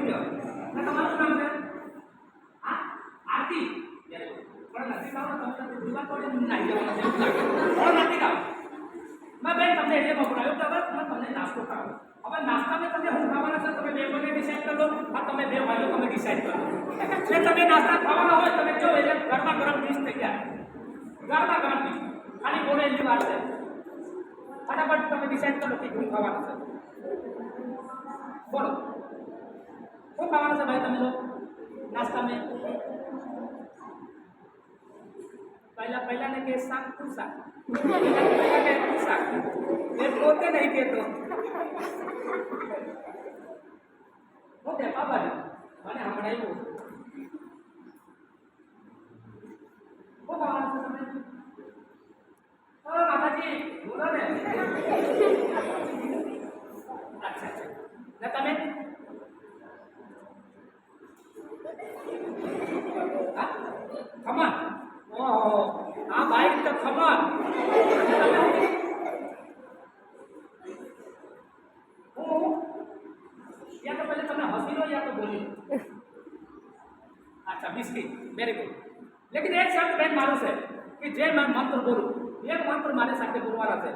કહેવાય. તમારું નામ છે હા આરતી. પણ નથી ખાવ તમે દીવા પડે નાઈ જવાના છે પણ નથી ખાવ. મેં બેન તમને એટલે મોકલાવ્યો કે હવે તમને નાસ્તો કરાવો. હવે નાસ્તામાં તમે હું ખાવાના છે તમે બે મને ડિસાઈડ કરો. આ તમે બે ભાઈઓ તમે ડિસાઈડ કરો. એટલે તમે નાસ્તા ખાવાના હોય તમે જો એટલે ગરમા ગરમ ડીશ તૈયાર. ગરમા ગરમ ડીશ ખાલી બોલે એટલી વાત છે. ફટાફટ તમે ડિસાઈડ કરો કે શું ખાવાનું છે. બોલો શું ખાવાનું છે ભાઈ તમે લોકો નાસ્તામાં? पहला ने के शाक तू शाक पहला के तू शाक ये पोते नहीं के तो होते बाबा ने मैंने हमड़ाई वो बाबा ने ओ माता जी बोलो ने अच्छा अच्छा ना तमे हां खमा ओहो આ બાઈક તો ખબર હું યા તો પહેલે તમને હસી લો યા તો બોલી લો. अच्छा बिस्किट वेरी गुड. लेकिन एक शब्द બેન મારો છે કે જે मैं मंत्र बोलूं एक मंत्र મારે સાથે બોલવાના છે